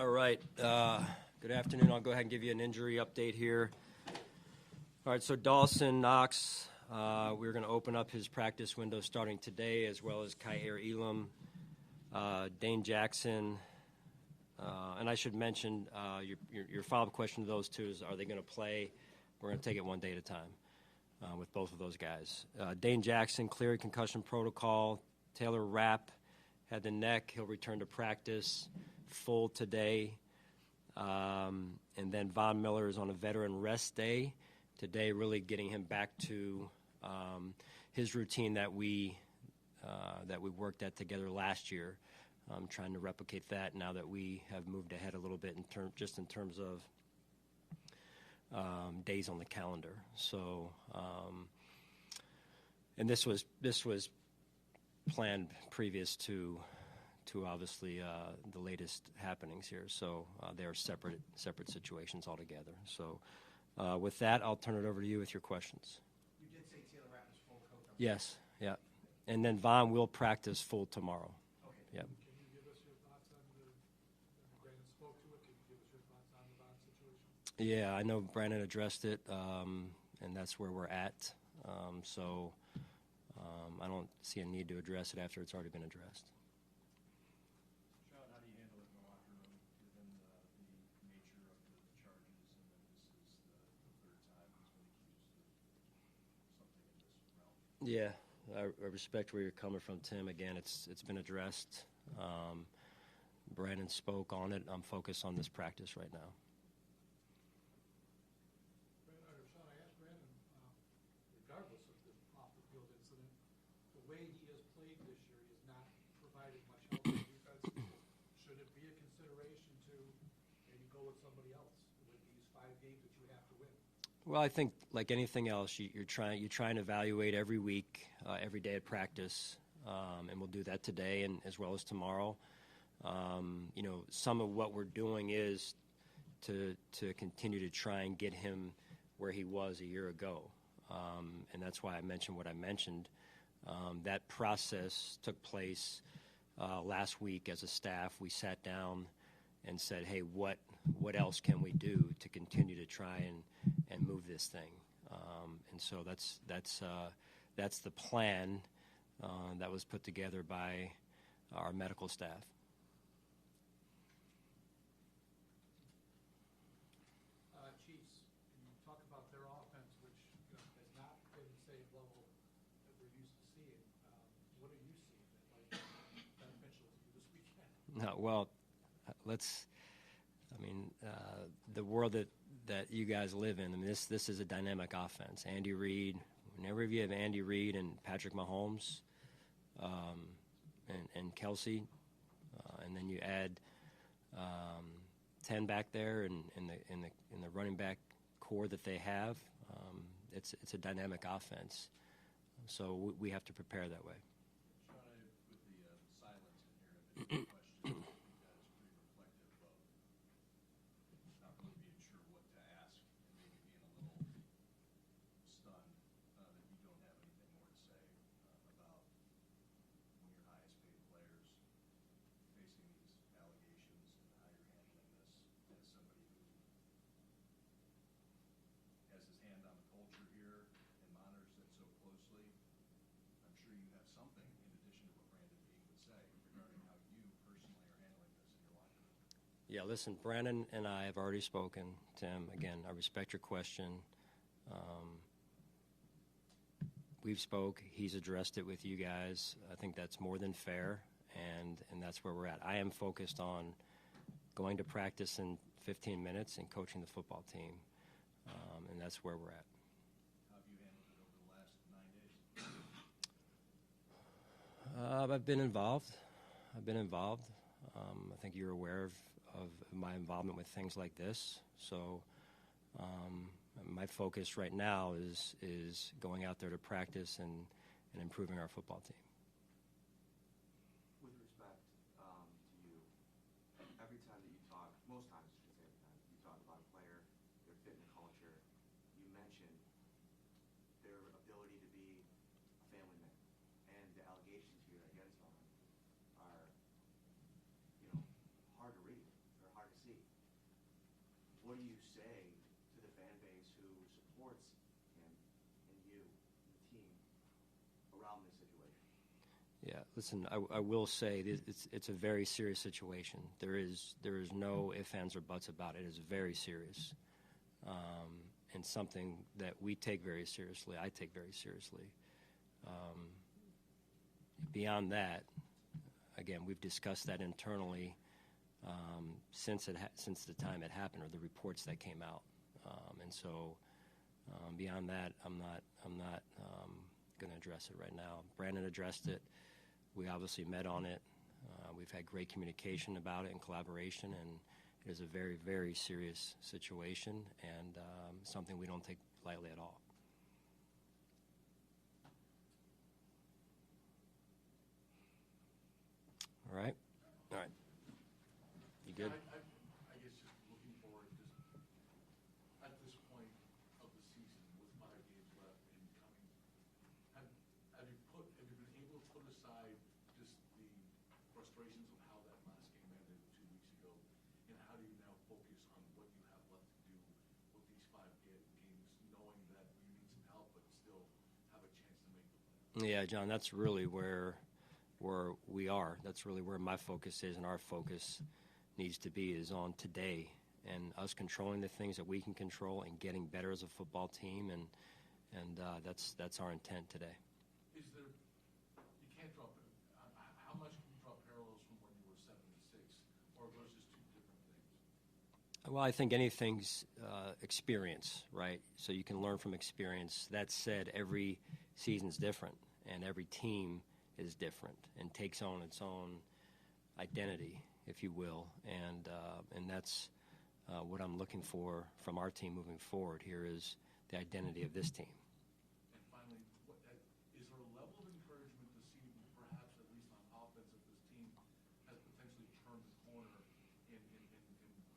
All right. Good afternoon. I'll go ahead and give you an injury update here. All right, so Dawson Knox, we're going to open up his practice window starting today, as well as Kyer Elam, Dane Jackson, and I should mention your follow-up question to those two is, are they going to play? We're going to take it one day at a time with both of those guys. Dane Jackson cleared concussion protocol. Taylor Rapp had the neck. He'll return to practice full today. And then Von Miller is on a veteran rest day today, really getting him back to his routine that we worked at together last year. Trying to replicate that now that we have moved ahead a little bit in terms of days on the calendar. So, and this was planned previous to obviously the latest happenings here. So they are separate situations altogether. So with that, I'll turn it over to you with your questions. You did say Taylor Rapp is full coach. Yes, yeah. And then Von will practice full tomorrow. Okay. Yep. Can you give us your thoughts on Brandon spoke to it? Can you give us your thoughts on the Von situation? Yeah, I know Brandon addressed it, and that's where we're at. So I don't see a need to address it after it's already been addressed. Sean, how do you handle it in the locker room, given the nature of the charges, and then this is the third time he's been accused of something in this realm? Yeah, I respect where you're coming from, Tim. Again, it's been addressed. Brandon spoke on it. I'm focused on this practice right now. Sean, I asked Brandon, regardless of the off-the-field incident, the way he has played this year, he has not provided much help to the defense. Should it be a consideration to maybe go with somebody else with these 5 games that you have to win? Well, I think like anything else, you try and evaluate every week, every day at practice, and we'll do that today and as well as tomorrow. Some of what we're doing is to continue to try and get him where he was a year ago, and that's why I mentioned what I mentioned. That process took place last week as a staff. We sat down and said, hey, what else can we do to continue to try and move this thing? And so that's the plan that was put together by our medical staff. Chiefs, can you talk about their offense, which has not been the same level that we're used to seeing? What are you seeing that might be beneficial to you this weekend? Well, the world that you guys live in, this is a dynamic offense. Andy Reid, whenever you have Andy Reid and Patrick Mahomes and Kelsey, and then you add 10 back there and in the running back core that they have, it's a dynamic offense. So we have to prepare that way. Sean, with the silence in here, question, you guys pretty reflective of not really being sure what to ask and maybe being a little stunned that you don't have anything more to say about one of your highest paid players facing these allegations and how you're handling this as somebody who has his hand on the culture here and monitors it so closely. I'm sure you have something in addition to what Brandon Beane would say regarding how you personally are handling this in your locker room. Yeah, listen, Brandon and I have already spoken, Tim. Again, I respect your question. We've spoke. He's addressed it with you guys. I think that's more than fair, and that's where we're at. I am focused on going to practice in 15 minutes and coaching the football team, and that's where we're at. How have you handled it over the last 9 days? I've been involved. I think you're aware of my involvement with things like this. So my focus right now is going out there to practice and improving our football team. With respect to you, every time that you talk, most times I should say every time, you talk about a player, their fit in the culture, you mention their ability to be a family man. And the allegations here against him are, hard to read. They're hard to what do you say to the fan base who supports him and you and the team around this situation? Yeah, listen, I will say it's a very serious situation. There is no ifs, ands, or buts about it. It is very serious, and something that we take very seriously. I take very seriously. Beyond that, again, we've discussed that internally since the time it happened, or the reports that came out, and so beyond that, I'm not going to address it right now. Brandon addressed it. We obviously met on it. We've had great communication about it and collaboration, and it is a very, very serious situation and something we don't take lightly at all. All right? All right. You good? I guess just looking forward, just at this point of the season with 5 games left and coming, have you been able to put aside just the frustrations of how that last game ended 2 weeks ago, and how do you now focus on what you have left to do with these 5 games, knowing that you need some help but still have a chance to make the playoffs? Yeah, John, that's really where we are. That's really where my focus is, and our focus needs to be is on today and us controlling the things that we can control and getting better as a football team, and that's our intent today. Is there, you can't draw, how much can you draw parallels from when you were 7-6, or are those just two different things? Well, I think anything's experience, right? So you can learn from experience. That said, every season's different, and every team is different and takes on its own identity, if you will, and that's what I'm looking for from our team moving forward. Here is the identity of this team. And finally, is there a level of encouragement to see, perhaps at least on offense, that this team has potentially turned the corner in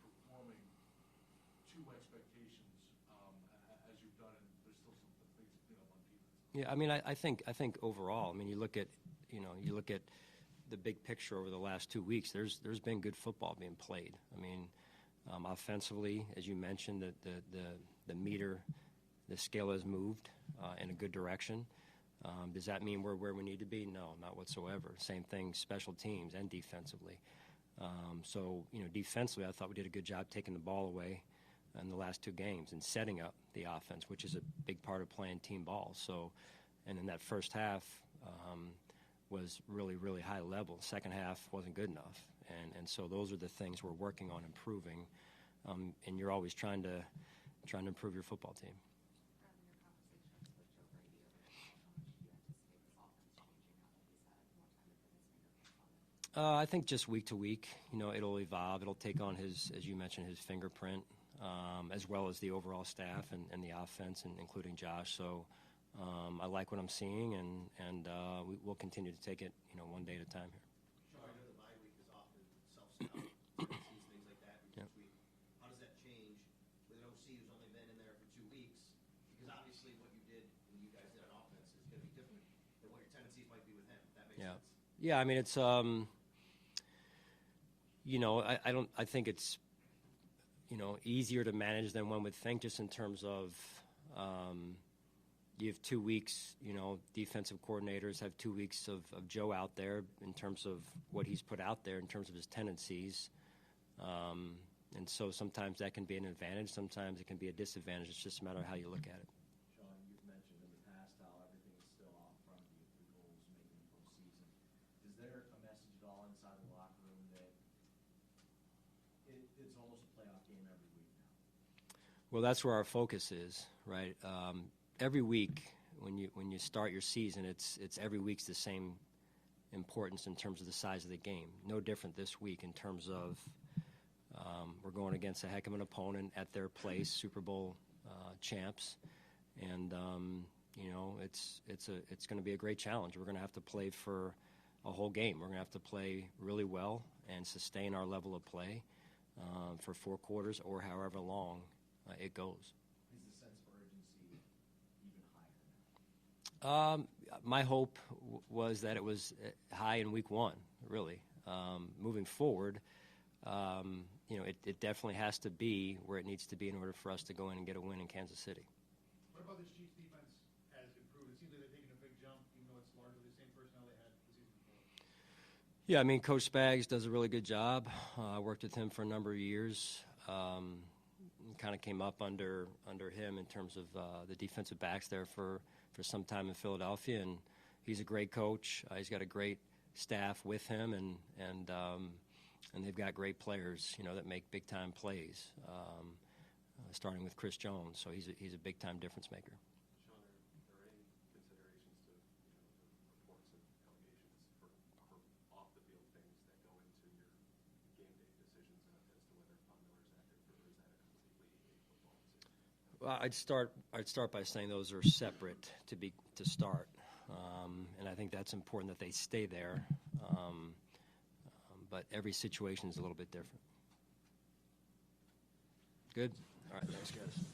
performing to expectations as you've done, and there's still some things to clean up on defense? Yeah, I mean, I think overall, I mean, you look at the big picture over the last 2 weeks. There's been good football being played. I mean, offensively, as you mentioned, the meter, the scale has moved in a good direction. Does that mean we're where we need to be? No, not whatsoever. Same thing, special teams and defensively. So, defensively, I thought we did a good job taking the ball away in the last 2 games and setting up the offense, which is a big part of playing team ball. So, and in that first half was really, really high level. Second half wasn't good enough. And so those are the things we're working on improving. And you're always trying to improve your football team. I think just week to week, it'll evolve. It'll take on as you mentioned, his fingerprint, as well as the overall staff and the offense, and including Josh. So I like what I'm seeing, and we'll continue to take it, one day at a time here. Sean, I know the bye week is often self-scout, things like that. Yep. How does that change with an OC who's only been in there for 2 weeks? Because obviously what you did and you guys did on offense is going to be different than what your tendencies might be with him. If that makes sense. Yeah, I mean, it's I think it's easier to manage than one would think, just in terms of you have 2 weeks, defensive coordinators have 2 weeks of Joe out there in terms of what he's put out there in terms of his tendencies, and so sometimes that can be an advantage, sometimes it can be a disadvantage. It's just a matter of how you look at it. Sean, you've mentioned in the past how everything is still out in front of you, the goals making the postseason. Is there a message at all inside the locker room that it's almost a playoff game every week now? Well, that's where our focus is, right? Every week when you start your season, it's every week's the same importance in terms of the size of the game. No different this week in terms of we're going against a heck of an opponent at their place, Super Bowl champs, and it's going to be a great challenge. We're going to have to play for a whole game. We're going to have to play really well and sustain our level of play for 4 quarters or however long it goes. Is the sense of urgency even higher now? My hope was that it was high in week 1, really. Moving forward, it definitely has to be where it needs to be in order for us to go in and get a win in Kansas City. What about this Chiefs defense has improved? It seems like they're taking a big jump, even though it's largely the same personnel they had the season before. Yeah, I mean, Coach Spags does a really good job. I worked with him for a number of years. Kind of came up under him in terms of the defensive backs there for some time in Philadelphia, and he's a great coach. He's got a great staff with him, and they've got great players, that make big time plays. Starting with Chris Jones, so he's a big time difference maker. Sean, are there any considerations to the reports and allegations for off-the-field things that go into your game day decisions as to whether Von Miller's active, or is that a completely a football decision? Well, I'd start by saying those are separate to start, and I think that's important that they stay there. But every situation is a little bit different. Good. All right, thanks, guys.